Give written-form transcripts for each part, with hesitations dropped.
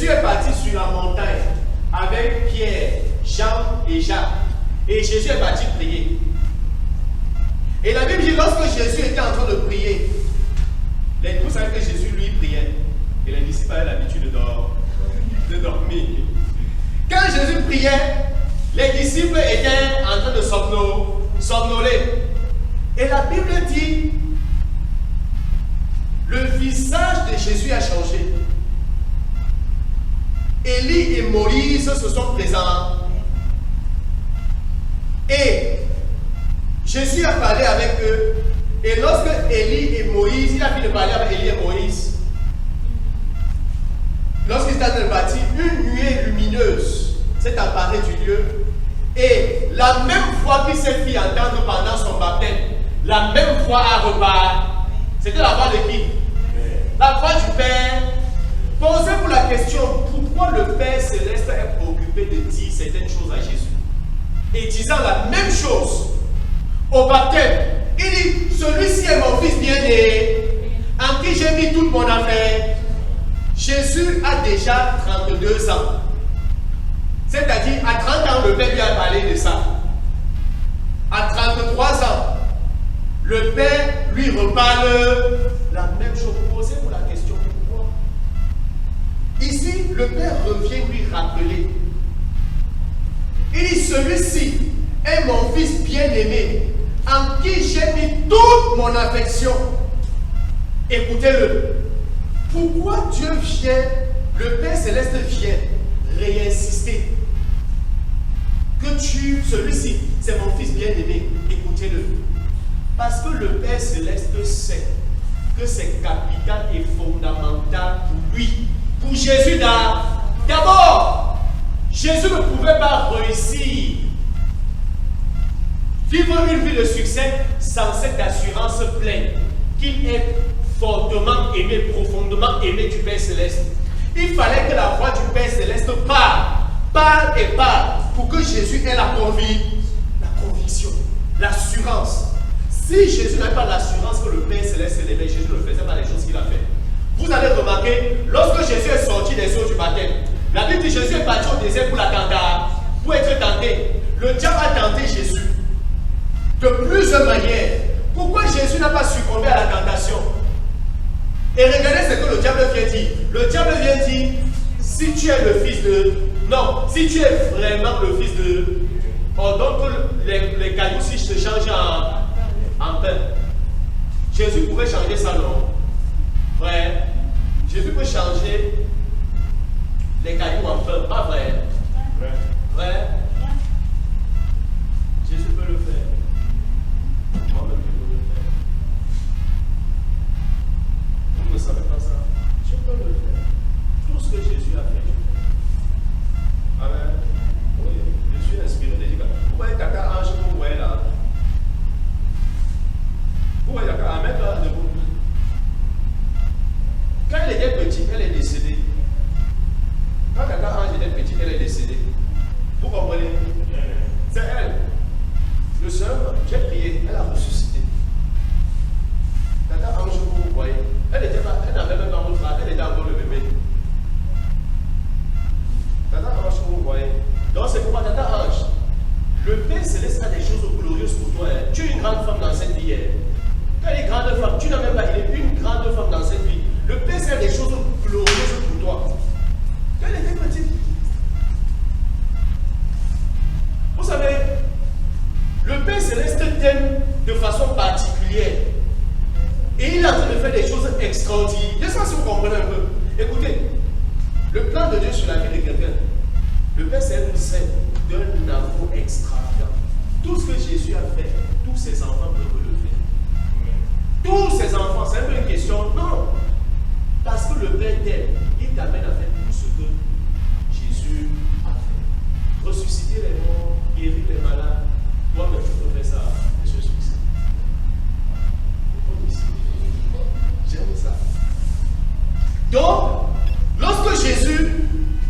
Jésus est parti sur la montagne avec Pierre, Jean et Jacques. Et Jésus est parti prier. Et la Bible dit, lorsque Jésus était en train de prier, vous savez que Jésus lui priait. Et les disciples avaient l'habitude de dormir. Quand Jésus priait, les disciples étaient en train de somnoler. Et la Bible dit, le visage de Jésus a changé. Élie et Moïse se sont présents. Et Jésus a parlé avec eux. Et lorsque Élie et Moïse, il a fini de parler avec Élie et Moïse, lorsqu'il était dans le bâti, une nuée lumineuse s'est emparée du lieu. Et la même voix qu'il s'est fait entendre pendant son baptême, la même voix a reparti. C'était la voix de qui? La voix du Père. Posez-vous la question, pourquoi le Père Céleste est préoccupé de dire certaines choses à Jésus? Et disant la même chose au baptême, il dit, celui-ci est mon fils bien-aimé, en qui j'ai mis toute mon affaire. Jésus a déjà 32 ans. C'est-à-dire, à 30 ans, le Père lui a parlé de ça. À 33 ans, le Père lui reparle la même chose. Posez-vous la question, pourquoi? Ici, le Père revient lui rappeler. Il dit, celui-ci est mon fils bien-aimé, en qui j'ai mis toute mon affection. Écoutez-le. Pourquoi Dieu vient, le Père Céleste vient réinsister que celui-ci, c'est mon fils bien-aimé, écoutez-le. Parce que le Père Céleste sait que c'est capital et fondamental pour lui, pour Jésus d'abord. Jésus ne pouvait pas réussir, vivre une vie de succès sans cette assurance pleine qu'il est fortement aimé, profondément aimé du Père Céleste. Il fallait que la voix du Père Céleste parle pour que Jésus ait la conviction, l'assurance. Si Jésus n'avait pas l'assurance que le Père Céleste s'élevait, Jésus ne faisait pas les choses qu'il a fait. Vous allez remarquer, lorsque Jésus est sorti des eaux du baptême, la Bible dit que Jésus est parti au désert pour être tenté. Le diable a tenté Jésus de plusieurs manières. Pourquoi Jésus n'a pas succombé à la tentation? Et regardez ce que le diable vient dire. Le diable vient dire, si tu es le fils de... Non, si tu es vraiment le fils de... Ordonne que les cailloux si se changent en pain. Jésus pouvait changer ça, non? Frère, Jésus peut changer les cailloux en pain, pas vrai? Frère, Jésus peut le faire. Moi-même, je peux le faire. Vous ne savez pas ça? Je peux le faire. Tout ce que Jésus a fait, je fais. Amen. Oui, je suis inspiré de dire. Vous voyez Tata Ange que vous voyez là? Vous voyez Tata Ahmed là debout? Quand elle était petite, elle est décédée. Quand Tata Ange était petite, elle est décédée. Vous comprenez? C'est elle. Le Seigneur, j'ai prié, elle a ressuscité. Tata Ange, vous voyez, elle n'avait même pas votre âge, elle était encore le bébé. Tata Ange, vous voyez. Donc c'est pourquoi Tata Ange, le Père Céleste a des choses glorieuses pour toi. Hein. Tu es une grande femme dans cette vie. Hein. Quand elle est grande femme, tu n'as même pas, il est une grande femme dans cette vie. Le Père Céleste a des choses glorieuses pour toi. Quand elle était petite. Vous savez, le Père Céleste t'aime de façon particulière. Et il est en train de faire des choses extraordinaires. Je ne sais pas si vous comprenez un peu. Écoutez, le plan de Dieu sur la vie de quelqu'un, le Père Céleste nous aime d'un amour extravagant. Tout ce que Jésus a fait, tous ses enfants peuvent le faire. Tous ses enfants, c'est un peu une question. Non. Parce que le Père t'aime, il t'amène à faire tout ce que Jésus a fait. Ressusciter les morts, guérir les malades. Toi-même, tu peux faire ça, Monsieur Suisse. J'aime ça. Donc, lorsque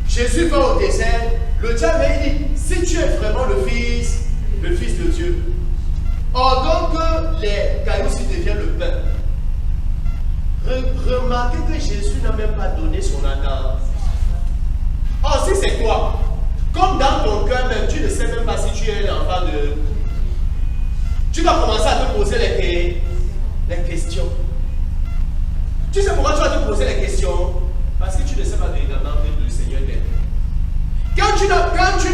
Jésus va au désert, le diable dit, si tu es vraiment le fils de Dieu, ordonne que les cailloux deviennent le pain. Remarquez que Jésus n'a même pas donné son attente. vas commencer à te poser les questions. Tu sais pourquoi tu vas te poser les questions? Parce que tu ne sais pas véritablement que le Seigneur t'aime. Quand tu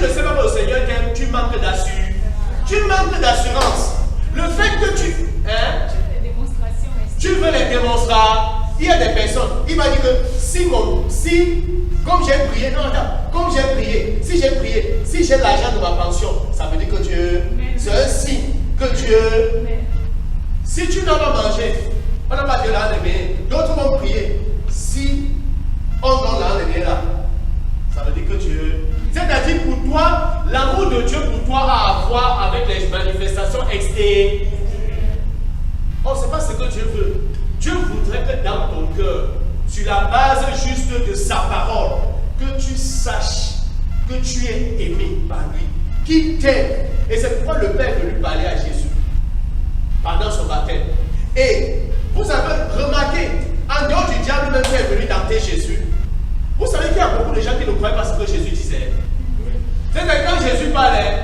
ne sais pas que le Seigneur t'aime, tu manques d'assurance. Tu manques d'assurance. Le fait que tu veux les démonstrations. Il y a des personnes, il m'a dit que comme j'ai prié, si j'ai l'argent de ma pension, ça veut dire que Dieu, c'est un signe que Dieu, si tu n'as pas mangé, on n'a pas de l'argent de bien, d'autres vont prier. Si on donne l'argent de bien là, ça veut dire que Dieu, c'est-à-dire pour toi, l'amour de Dieu pour toi a à voir avec les manifestations externes. Oh, c'est pas ce que Dieu veut. Dieu voudrait que dans ton cœur, sur la base juste de sa parole, que tu saches que tu es aimé par lui, qu'il t'aime. Et c'est pourquoi le Père est venu parler à Jésus pendant son baptême. Et vous avez remarqué, en dehors du diable même qui est venu tenter Jésus, vous savez qu'il y a beaucoup de gens qui ne croyaient pas ce que Jésus disait. C'est que quand Jésus parlait,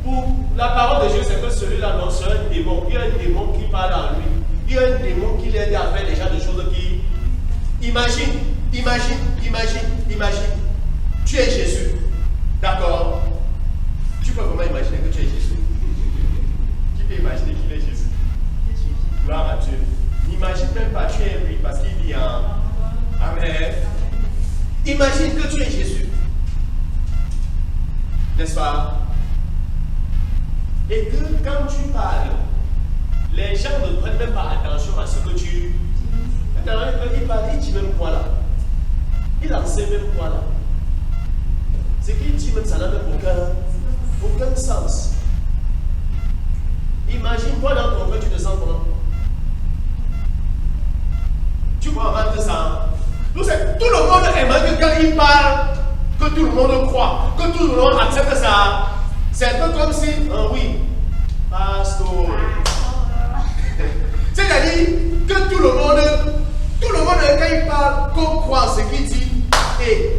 pour la parole de Jésus, c'est que celui-là, non, c'est un démon. Il y a un démon qui parle en lui. Il y a un démon qui l'aide à faire déjà des choses qui... Imagine. Tu es Jésus. D'accord? Tu peux vraiment imaginer que tu es Jésus. Qui peut imaginer qu'il est Jésus? Gloire à Dieu. N'imagine même pas, tu es lui parce qu'il vit en... Amen. Imagine que tu es Jésus. N'est-ce pas? Et que quand tu parles, les gens ne prennent même pas attention à ce que tu... Il parle, il dit même quoi là? Il en sait même quoi là? Ce qu'il dit même, ça n'a même aucun sens. Imagine, toi dans ton cœur, tu te sens comment? Tu vois vraiment que ça... Tout le monde aimerait que quand il parle, que tout le monde croit, que tout le monde accepte ça. C'est un peu comme si, oui, pasteur. C'est-à-dire que tout le monde, quand il parle, qu'on croit ce qu'il dit. Et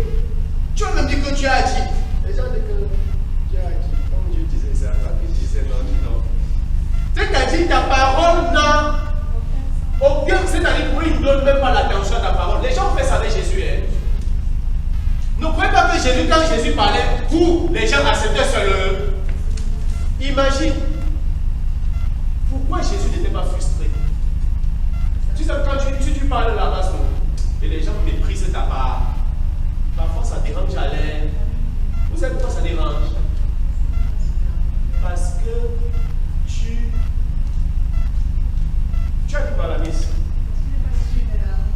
tu vas même dire que tu as dit. Les gens disent que tu as dit. Comme Dieu disait ça, pas que je disais non. C'est-à-dire ta parole n'a aucun. C'est-à-dire pour ils ne donnent même pas l'attention à ta parole. Les gens ont fait ça avec Jésus. Ne croyez pas que Jésus, quand Jésus parlait, les gens acceptaient seul. Imagine. Pourquoi Jésus n'était pas frustré? Tu sais, quand tu parles là-bas, et les gens méprisent ta part, parfois ça dérange à l'air. Vous savez pourquoi ça dérange? Parce que tu as dit par la mise.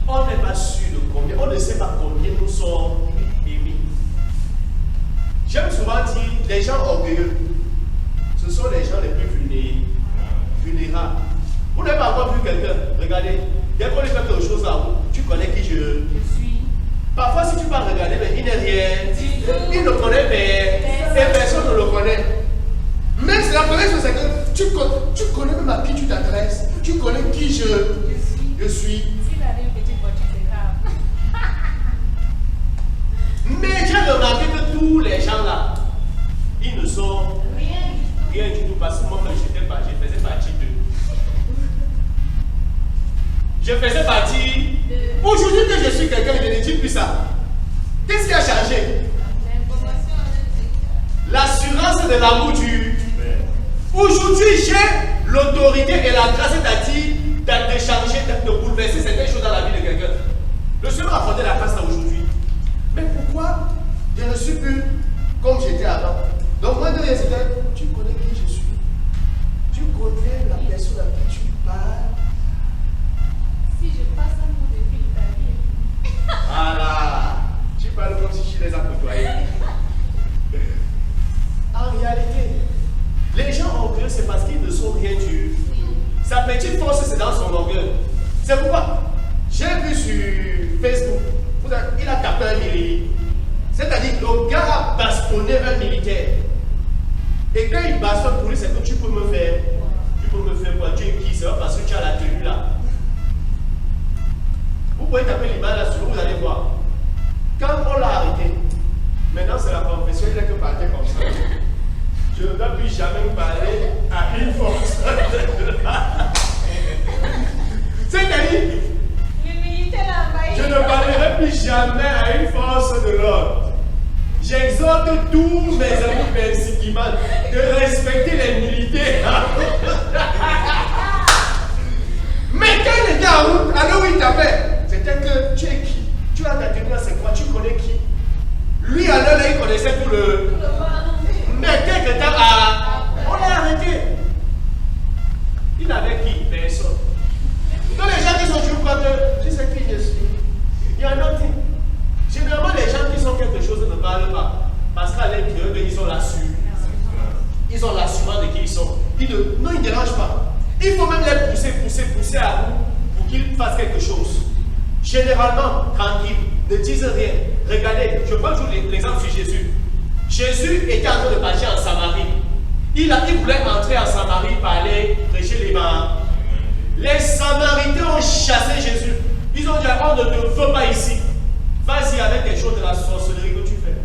On n'est pas sûr de combien, on ne sait pas combien nous sommes aimés. J'aime souvent dire, les gens orgueilleux, ce sont les gens les plus vulnérables. Vous n'avez pas encore vu quelqu'un, regardez, dès qu'on lui fait quelque chose à vous, tu connais qui je suis. Parfois, si tu vas regarder, mais il n'est rien, il ne connaît pas, et personne ne le connaît. Même c'est la première chose, c'est que tu connais même à qui tu t'adresses, tu connais qui je suis. Mais j'ai remarqué que tous les gens là, ils ne sont rien du tout, parce que moi, quand je faisais partie d'eux. Je faisais partie. Aujourd'hui que je suis quelqu'un, je ne dis plus ça. Qu'est-ce qui a changé? L'assurance de l'amour du. Aujourd'hui, j'ai l'autorité et la grâce, c'est-à-dire de changer, de bouleverser certaines choses dans la vie de quelqu'un. Le Seigneur m'a accordé la grâce aujourd'hui. Mais pourquoi je ne suis plus comme j'étais avant? Donc, moi, de rien, c'était, tu connais qui je suis. Tu connais la personne à qui tu parles. Si je passe un coup de fil, ta vie. Voilà. Tu parles comme si je les ai côtoyés. En réalité, les gens orgueilleux, c'est parce qu'ils ne sont rien du. Sa petite force, c'est dans son orgueil. C'est pourquoi j'ai vu sur Facebook, il a tapé un militaire. C'est-à-dire que le gars a bastonné un militaire. Et quand il bastonne pour lui, c'est que tu peux me faire. Tu peux me faire quoi? Tu es qui? C'est parce que tu as la tenue là. Vous pouvez taper l'image là sur vous allez voir. Quand on l'a arrêté, maintenant c'est la confession, il n'est que parti comme ça. dois plus jamais parler à une force de l'ordre. C'est-à-dire, je ne parlerai plus jamais à une force de l'ordre. J'exhorte tous mes amis perséquimans de respecter les militaires. Mais quand il était en route, alors où il t'appelle, c'était que tu es qui? Tu as ta tenue à c'est quoi? Tu connais qui? Lui, alors là, il connaissait tout le. Mais quelque temps, on l'a arrêté. Il n'avait qui? Personne. Donc les gens qui sont toujours quoi que tu sais qui je suis. Il y en a qui. Généralement, les gens qui sont quelque chose ne parlent pas. Parce qu'à l'intérieur, ils ont l'assurance. Ils ont l'assurance de qui ils sont. Non, ils ne dérangent pas. Il faut même les pousser à bout pour qu'ils fassent quelque chose. Généralement, tranquille, ne disent rien. Regardez, je prends toujours l'exemple sur Jésus. Jésus était en train de partir en Samarie. Il voulait entrer en Samarie pour aller prêcher l'évangile. Les Samaritains ont chassé Jésus. Ils ont dit, on ne te veut pas ici. Vas-y avec les choses de la sorcellerie que tu fais.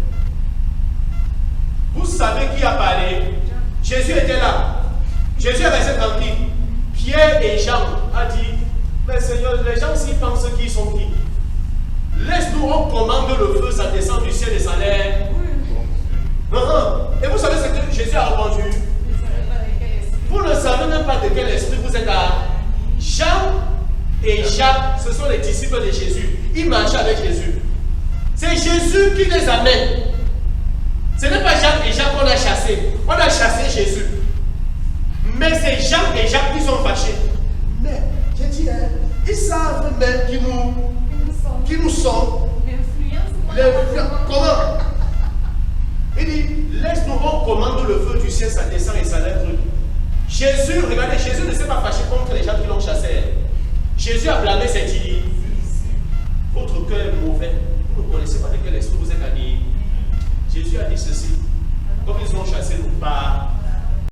Vous savez qui a parlé? Jésus était là. Jésus est resté tranquille. Pierre et Jean ont dit, mais Seigneur, les gens s'y pensent qu'ils sont qui? Laisse-nous, on commande le feu, ça descend du ciel et ça l'air. Et vous savez ce que Jésus a répondu? Vous ne savez même pas de quel esprit vous êtes à. Jean et Jacques, ce sont les disciples de Jésus. Ils marchaient avec Jésus. C'est Jésus qui les amène. Ce n'est pas Jean et Jacques qu'on a chassé. On a chassé Jésus. Mais c'est Jean et Jacques qui sont fâchés. Mais, j'ai dit, ils savent même qui nous sont. Comment? Il dit, laisse-nous, on commande le feu du ciel, ça descend et ça lève. Jésus, regardez, Jésus ne s'est pas fâché contre les gens qui l'ont chassé. Jésus a blâmé cette idée. Votre cœur est mauvais. Vous ne connaissez pas de quel esprit